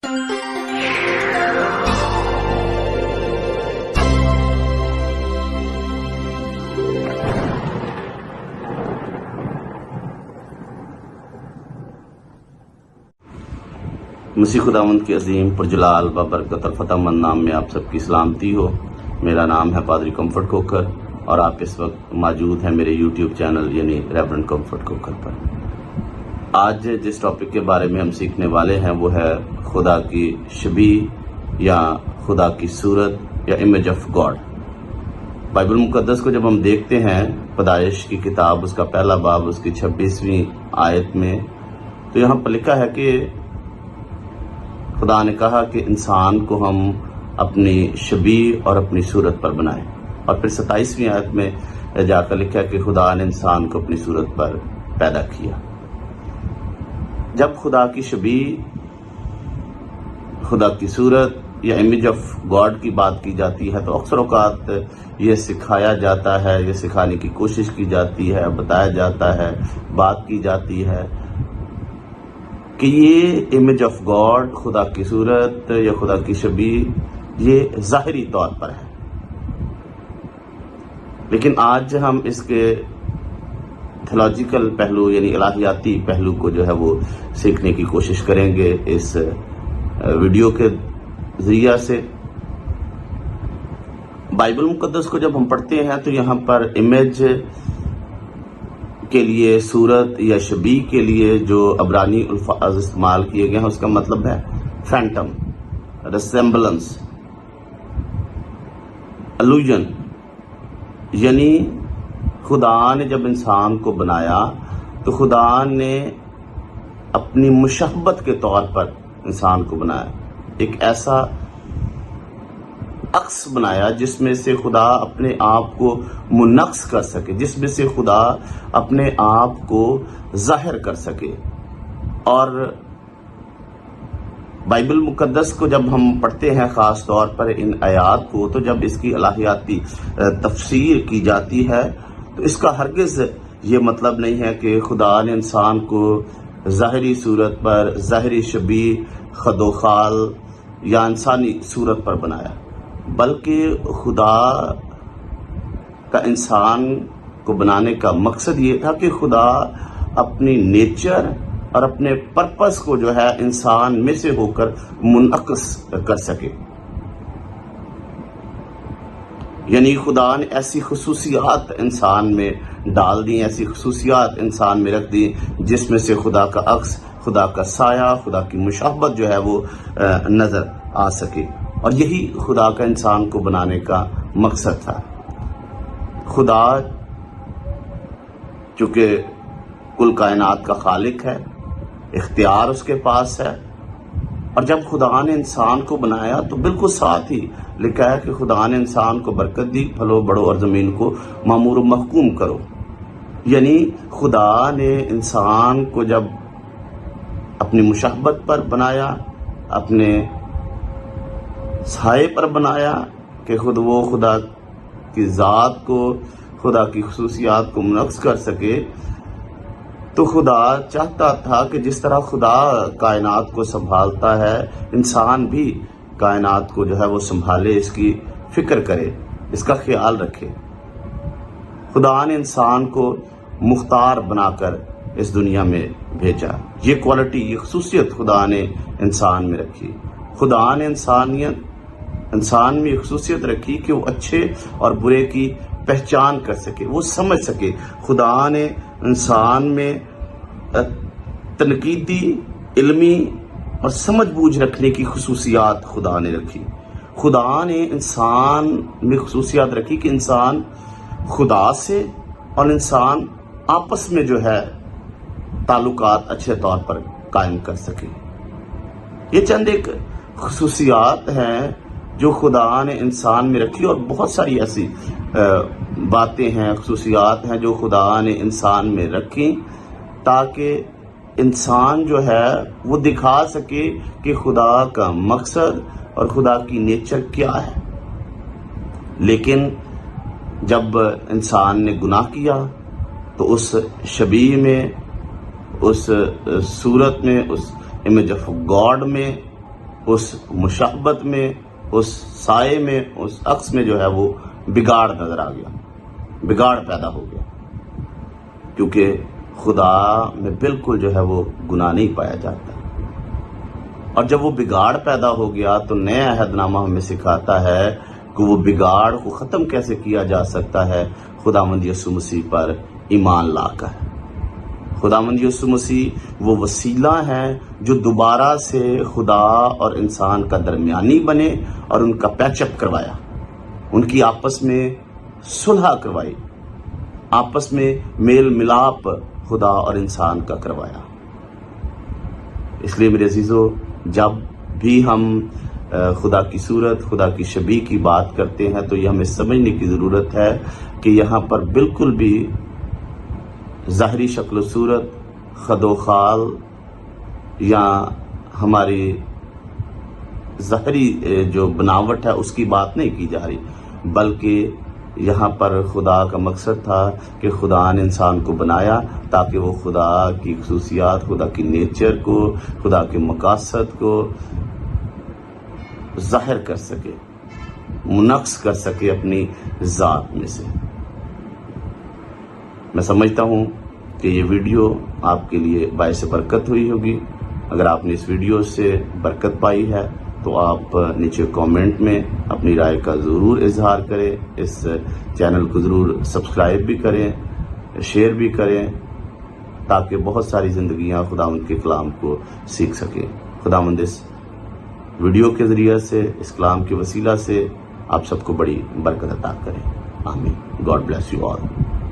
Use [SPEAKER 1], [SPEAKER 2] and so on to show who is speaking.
[SPEAKER 1] مسیح خداوند کی عظیم پرجلال بابرکت الفتح مند نام میں آپ سب کی سلامتی ہو۔ میرا نام ہے پادری کمفرٹ کوکر اور آپ اس وقت موجود ہیں میرے یوٹیوب چینل یعنی ریورنڈ کمفرٹ کوکر پر۔ آج جس ٹاپک کے بارے میں ہم سیکھنے والے ہیں وہ ہے خدا کی شبیہ یا خدا کی صورت یا امیج آف گاڈ۔ بائبل مقدس کو جب ہم دیکھتے ہیں، پیدائش کی کتاب اس کا پہلا باب اس کی 26ویں آیت میں، تو یہاں پر لکھا ہے کہ خدا نے کہا کہ انسان کو ہم اپنی شبیہ اور اپنی صورت پر بنائیں، اور پھر 27ویں آیت میں جا کر لکھا کہ خدا نے انسان کو اپنی صورت پر پیدا کیا۔ جب خدا کی شبیہ، خدا کی صورت یا امیج آف گاڈ کی بات کی جاتی ہے تو اکثر اوقات یہ سکھایا جاتا ہے، یہ سکھانے کی کوشش کی جاتی ہے، بتایا جاتا ہے، بات کی جاتی ہے کہ یہ امیج آف گاڈ، خدا کی صورت یا خدا کی شبیہ، یہ ظاہری طور پر ہے۔ لیکن آج ہم اس کے تھیولوجیکل پہلو یعنی الہیاتی پہلو کو جو ہے وہ سیکھنے کی کوشش کریں گے اس ویڈیو کے ذریعہ سے۔ بائبل مقدس کو جب ہم پڑھتے ہیں تو یہاں پر امیج کے لیے، صورت یا شبیہ کے لیے جو عبرانی الفاظ استعمال کیے گئے ہیں اس کا مطلب ہے فینٹم، ریسمبلنس، الوژن، یعنی خدا نے جب انسان کو بنایا تو خدا نے اپنی مشابہت کے طور پر انسان کو بنایا، ایک ایسا عکس بنایا جس میں سے خدا اپنے آپ کو منعکس کر سکے، جس میں سے خدا اپنے آپ کو ظاہر کر سکے۔ اور بائبل مقدس کو جب ہم پڑھتے ہیں خاص طور پر ان آیات کو، تو جب اس کی الہیاتی تفسیر کی جاتی ہے تو اس کا ہرگز یہ مطلب نہیں ہے کہ خدا نے انسان کو ظاہری صورت پر، ظاہری شبیہ، خد و خال یا انسانی صورت پر بنایا، بلکہ خدا کا انسان کو بنانے کا مقصد یہ تھا کہ خدا اپنی نیچر اور اپنے پرپس کو جو ہے انسان میں سے ہو کر منعکس کر سکے۔ یعنی خدا نے ایسی خصوصیات انسان میں ڈال دی، ایسی خصوصیات انسان میں رکھ دی جس میں سے خدا کا عکس، خدا کا سایہ، خدا کی مشابہت جو ہے وہ نظر آ سکے۔ اور یہی خدا کا انسان کو بنانے کا مقصد تھا۔ خدا چونکہ کل کائنات کا خالق ہے، اختیار اس کے پاس ہے، اور جب خدا نے انسان کو بنایا تو بالکل ساتھ ہی لکھا ہے کہ خدا نے انسان کو برکت دی، پھلو بڑھو اور زمین کو معمور و محکوم کرو۔ یعنی خدا نے انسان کو جب اپنی مشابہت پر بنایا، اپنے سائے پر بنایا کہ خود وہ خدا کی ذات کو، خدا کی خصوصیات کو منعکس کر سکے، تو خدا چاہتا تھا کہ جس طرح خدا کائنات کو سنبھالتا ہے، انسان بھی کائنات کو جو ہے وہ سنبھالے، اس کی فکر کرے، اس کا خیال رکھے۔ خدا نے انسان کو مختار بنا کر اس دنیا میں بھیجا۔ یہ کوالٹی، یہ خصوصیت خدا نے انسان میں رکھی۔ خدا نے انسان میں یہ خصوصیت رکھی کہ وہ اچھے اور برے کی پہچان کر سکے، وہ سمجھ سکے۔ خدا نے انسان میں تنقیدی، علمی اور سمجھ بوجھ رکھنے کی خصوصیات خدا نے رکھی۔ خدا نے انسان میں خصوصیات رکھی کہ انسان خدا سے اور انسان آپس میں جو ہے تعلقات اچھے طور پر قائم کر سکے۔ یہ چند ایک خصوصیات ہیں جو خدا نے انسان میں رکھی، اور بہت ساری ایسی باتیں ہیں، خصوصیات ہیں جو خدا نے انسان میں رکھی تاکہ انسان جو ہے وہ دکھا سکے کہ خدا کا مقصد اور خدا کی نیچر کیا ہے۔ لیکن جب انسان نے گناہ کیا تو اس شبیہ میں، اس صورت میں، اس امیج آف گاڈ میں اس مشابہت میں، اس سائے میں، اس عکس میں جو ہے وہ بگاڑ نظر آ گیا، بگاڑ پیدا ہو گیا، کیونکہ خدا میں بالکل جو ہے وہ گناہ نہیں پایا جاتا۔ اور جب وہ بگاڑ پیدا ہو گیا تو نیا عہد نامہ ہمیں سکھاتا ہے کہ وہ بگاڑ کو ختم کیسے کیا جا سکتا ہے، خداوند یسوع مسیح پر ایمان لا کر۔ خداوند یسوع مسیح وہ وسیلہ ہیں جو دوبارہ سے خدا اور انسان کا درمیانی بنے اور ان کا پیچ اپ کروایا، ان کی آپس میں صلح کروائی، آپس میں میل ملاپ خدا اور انسان کا کروایا۔ اس لیے میرے عزیزو، جب بھی ہم خدا کی صورت، خدا کی شبیہ کی بات کرتے ہیں تو یہ ہمیں سمجھنے کی ضرورت ہے کہ یہاں پر بالکل بھی ظاہری شکل و صورت، خد و خال یا ہماری ظاہری جو بناوٹ ہے اس کی بات نہیں کی جا رہی، بلکہ یہاں پر خدا کا مقصد تھا کہ خدا نے انسان کو بنایا تاکہ وہ خدا کی خصوصیات، خدا کی نیچر کو، خدا کے مقاصد کو ظاہر کر سکے، منعکس کر سکے اپنی ذات میں سے۔ میں سمجھتا ہوں کہ یہ ویڈیو آپ کے لیے باعث برکت ہوئی ہوگی۔ اگر آپ نے اس ویڈیو سے برکت پائی ہے تو آپ نیچے کامنٹ میں اپنی رائے کا ضرور اظہار کریں، اس چینل کو ضرور سبسکرائب بھی کریں، شیئر بھی کریں، تاکہ بہت ساری زندگیاں خداوند کے کلام کو سیکھ سکیں۔ خداوند اس ویڈیو کے ذریعے سے، اس کلام کے وسیلہ سے آپ سب کو بڑی برکت عطا کریں۔ آمین۔ God bless you all.